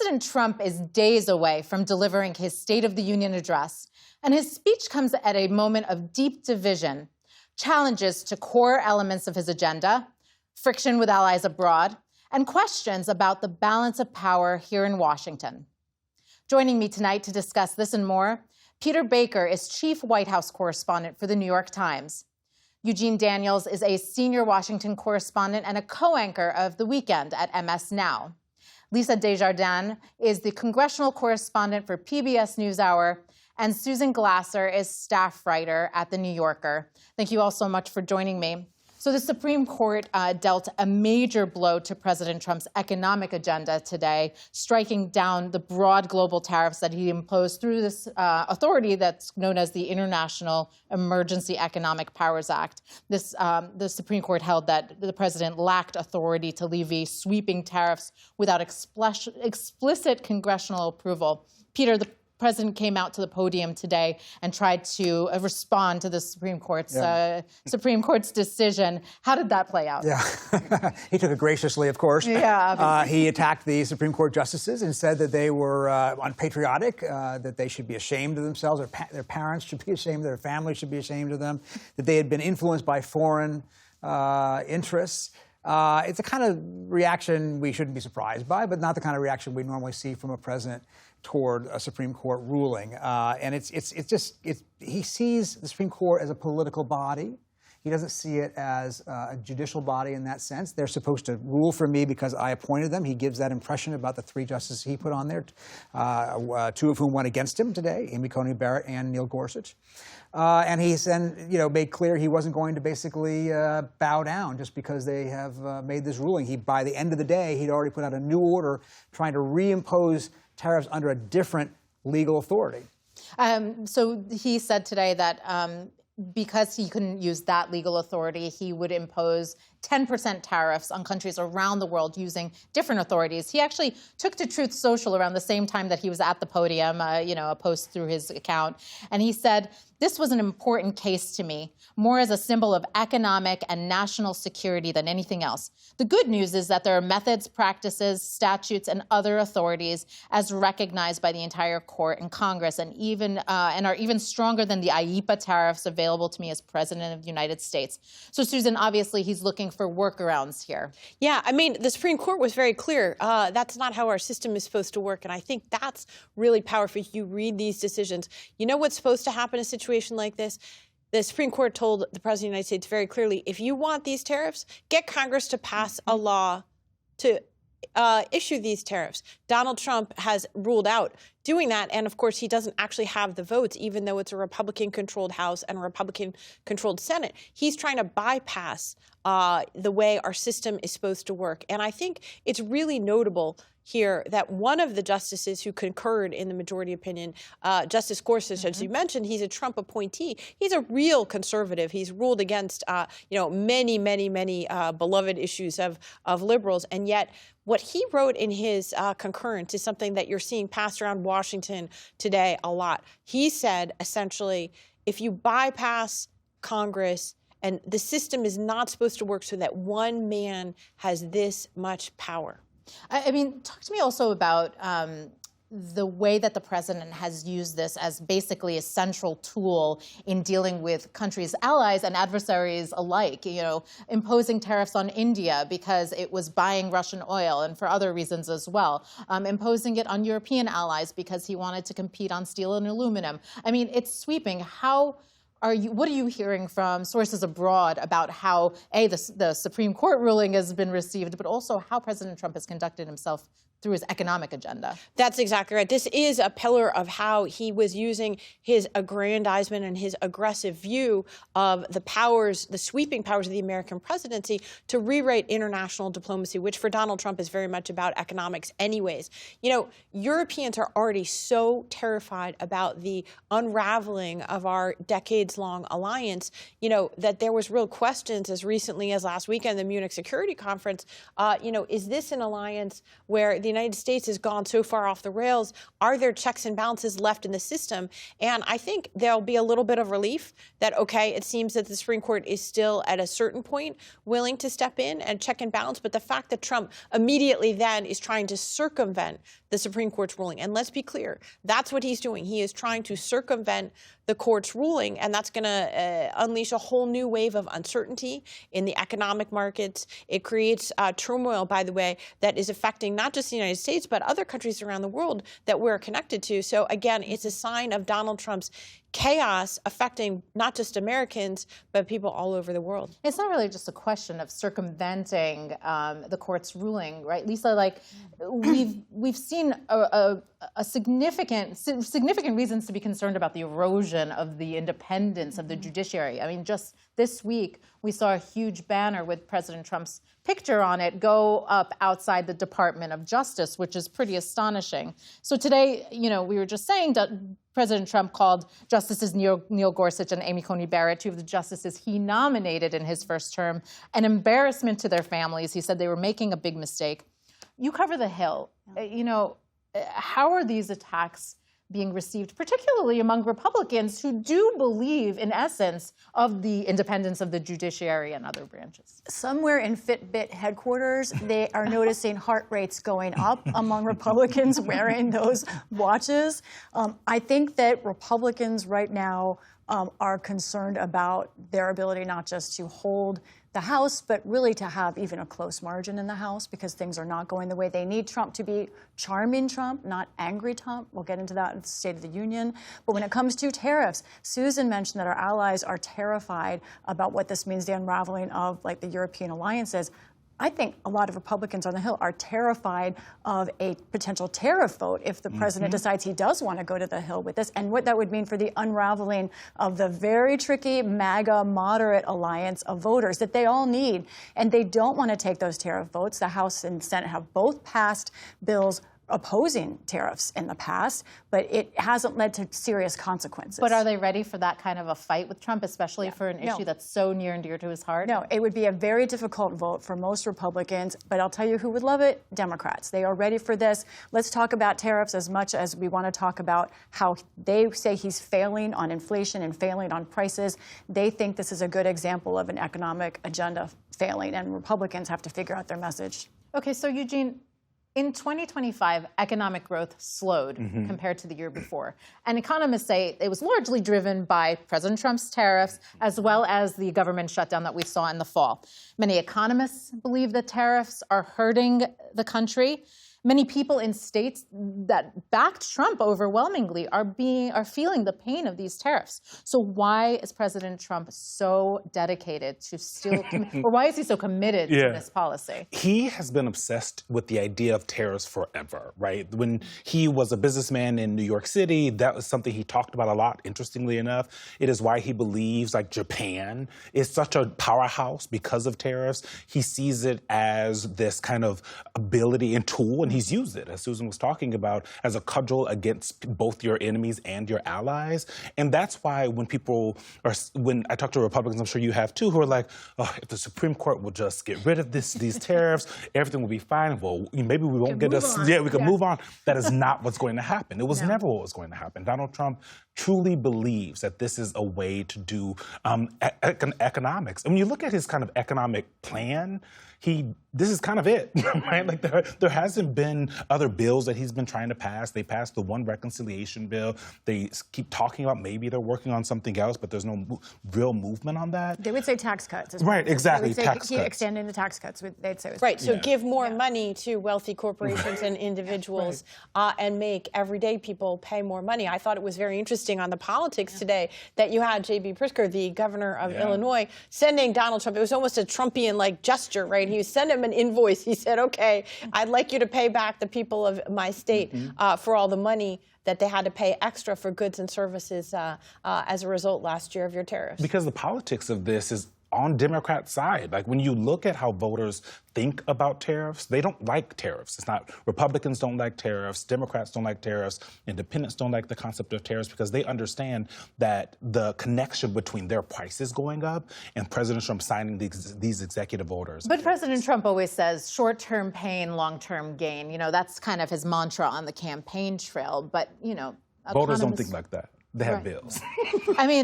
President Trump is days away from delivering his State of the Union address, and his speech comes at a moment of deep division, challenges to core elements of his agenda, friction with allies abroad, and questions about the balance of power here in Washington. Joining me tonight to discuss this and more, Peter Baker is Chief White House Correspondent for The New York Times. Eugene Daniels is a senior Washington correspondent and a co-anchor of The Weekend at MS Now. Lisa Desjardins is the congressional correspondent for PBS NewsHour, and Susan Glasser is staff writer at The New Yorker. Thank you all so much for joining me. So the Supreme Court dealt a major blow to President Trump's economic agenda today, striking down the broad global tariffs that he imposed through this authority that's known as the International Emergency Economic Powers Act. The Supreme Court held that the president lacked authority to levy sweeping tariffs without explicit congressional approval. Peter, the president came out to the podium today and tried to respond to the Supreme Court's decision. How did that play out? Yeah, he took it graciously, of course. Yeah, he attacked the Supreme Court justices and said that they were unpatriotic, that they should be ashamed of themselves, their parents should be ashamed, their families should be ashamed of them, that they had been influenced by foreign interests. It's a kind of reaction we shouldn't be surprised by, but not the kind of reaction we normally see from a president toward a Supreme Court ruling. And he sees the Supreme Court as a political body. He doesn't see it as a judicial body in that sense. They're supposed to rule for me because I appointed them. He gives that impression about the three justices he put on there, two of whom went against him today, Amy Coney Barrett and Neil Gorsuch. And he's then, made clear he wasn't going to basically bow down just because they have made this ruling. By the end of the day, he'd already put out a new order trying to reimpose tariffs under a different legal authority. So he said today that because he couldn't use that legal authority, he would impose 10% tariffs on countries around the world using different authorities. He actually took to Truth Social around the same time that he was at the podium, a post through his account. And he said, "This was an important case to me, more as a symbol of economic and national security than anything else. The good news is that there are methods, practices, statutes, and other authorities as recognized by the entire court and Congress, and are even stronger than the IEEPA tariffs available to me as President of the United States." So, Susan, obviously he's looking for workarounds here. Yeah, I mean, the Supreme Court was very clear. That's not how our system is supposed to work. And I think that's really powerful. If you read these decisions, you know what's supposed to happen in a situation like this? The Supreme Court told the President of the United States very clearly, if you want these tariffs, get Congress to pass a law to issue these tariffs. Donald Trump has ruled out doing that. And of course, he doesn't actually have the votes, even though it's a Republican-controlled House and a Republican-controlled Senate. He's trying to bypass the way our system is supposed to work. And I think it's really notable here that one of the justices who concurred in the majority opinion, Justice Gorsuch, as you mentioned, he's a Trump appointee. He's a real conservative. He's ruled against, many beloved issues of liberals. And yet what he wrote in his concurrence is something that you're seeing passed around Washington today a lot. He said, essentially, if you bypass Congress, and the system is not supposed to work so that one man has this much power. I mean, talk to me also about the way that the president has used this as basically a central tool in dealing with countries' allies and adversaries alike, imposing tariffs on India because it was buying Russian oil and for other reasons as well, imposing it on European allies because he wanted to compete on steel and aluminum. I mean, it's sweeping. What are you hearing from sources abroad about how, the Supreme Court ruling has been received, but also how President Trump has conducted himself through his economic agenda? That's exactly right. This is a pillar of how he was using his aggrandizement and his aggressive view of the powers, the sweeping powers of the American presidency to rewrite international diplomacy, which for Donald Trump is very much about economics anyways. Europeans are already so terrified about the unraveling of our decades-long alliance, that there was real questions as recently as last weekend, the Munich Security Conference, is this an alliance where the United States has gone so far off the rails. Are there checks and balances left in the system? And I think there'll be a little bit of relief that, okay, it seems that the Supreme Court is still at a certain point willing to step in and check and balance. But the fact that Trump immediately then is trying to circumvent the Supreme Court's ruling, and let's be clear, that's what he's doing. He is trying to circumvent the court's ruling, and that's going to unleash a whole new wave of uncertainty in the economic markets. It creates turmoil, by the way, that is affecting not just the United States, but other countries around the world that we're connected to. So again, it's a sign of Donald Trump's chaos affecting not just Americans, but people all over the world. It's not really just a question of circumventing the court's ruling, right, Lisa? Like, we've seen a significant reasons to be concerned about the erosion of the independence of the judiciary. I mean, just this week, we saw a huge banner with President Trump's picture on it go up outside the Department of Justice, which is pretty astonishing. So today, you know, we were just saying that President Trump called Justices Neil Gorsuch and Amy Coney Barrett, two of the justices he nominated in his first term, an embarrassment to their families. He said they were making a big mistake. You cover the Hill. You know, how are these attacks being received, particularly among Republicans who do believe, in essence, of the independence of the judiciary and other branches? Somewhere in Fitbit headquarters, they are noticing heart rates going up among Republicans wearing those watches. I think that Republicans right now are concerned about their ability not just to hold the House, but really to have even a close margin in the House because things are not going the way they need Trump to be. Charming Trump, not angry Trump. We'll get into that in the State of the Union. But when it comes to tariffs, Susan mentioned that our allies are terrified about what this means, the unraveling of like the European alliances. I think a lot of Republicans on the Hill are terrified of a potential tariff vote if the president decides he does want to go to the Hill with this, and what that would mean for the unraveling of the very tricky MAGA moderate alliance of voters that they all need. And they don't want to take those tariff votes. The House and Senate have both passed bills opposing tariffs in the past, but it hasn't led to serious consequences. But are they ready for that kind of a fight with Trump, especially for an issue that's so near and dear to his heart? No, it would be a very difficult vote for most Republicans, but I'll tell you who would love it, Democrats. They are ready for this. Let's talk about tariffs as much as we want to talk about how they say he's failing on inflation and failing on prices. They think this is a good example of an economic agenda failing, and Republicans have to figure out their message. Okay, so Eugene, in 2025, economic growth slowed compared to the year before. And economists say it was largely driven by President Trump's tariffs, as well as the government shutdown that we saw in the fall. Many economists believe that tariffs are hurting the country. Many people in states that backed Trump overwhelmingly are feeling the pain of these tariffs. So why is President Trump so dedicated to still, or why is he so committed to this policy? He has been obsessed with the idea of tariffs forever, right? When he was a businessman in New York City, that was something he talked about a lot, interestingly enough. It is why he believes, like, Japan is such a powerhouse because of tariffs. He sees it as this kind of ability and tool, and he's used it, as Susan was talking about, as a cudgel against both your enemies and your allies. And that's why when I talk to Republicans, I'm sure you have too, who are like, oh, if the Supreme Court will just get rid of these tariffs, everything will be fine. Well, maybe we won't get us, we can move on. That is not what's going to happen. It was never what was going to happen. Donald Trump truly believes that this is a way to do economics. And when you look at his kind of economic plan, this is kind of it, right? Like there hasn't been other bills that he's been trying to pass. They passed the one reconciliation bill. They keep talking about maybe they're working on something else, but there's no real movement on that. They would say tax cuts. Right, exactly, tax cuts. Extending the tax cuts, they'd say. Right, so give more money to wealthy corporations and individuals and make everyday people pay more money. I thought it was very interesting on the politics today that you had J.B. Pritzker, the governor of Illinois, sending Donald Trump, it was almost a Trumpian-like gesture, right? He sent him an invoice. He said, okay, I'd like you to pay back the people of my state for all the money that they had to pay extra for goods and services as a result last year of your tariffs. Because the politics of this is on Democrats' side. Like, when you look at how voters think about tariffs, they don't like tariffs. It's not Republicans don't like tariffs, Democrats don't like tariffs, independents don't like the concept of tariffs because they understand that the connection between their prices going up and President Trump signing these executive orders. But President Trump always says short-term pain, long-term gain. You know, that's kind of his mantra on the campaign trail. But, you know, Voters don't economists- think like that. They have bills. I mean,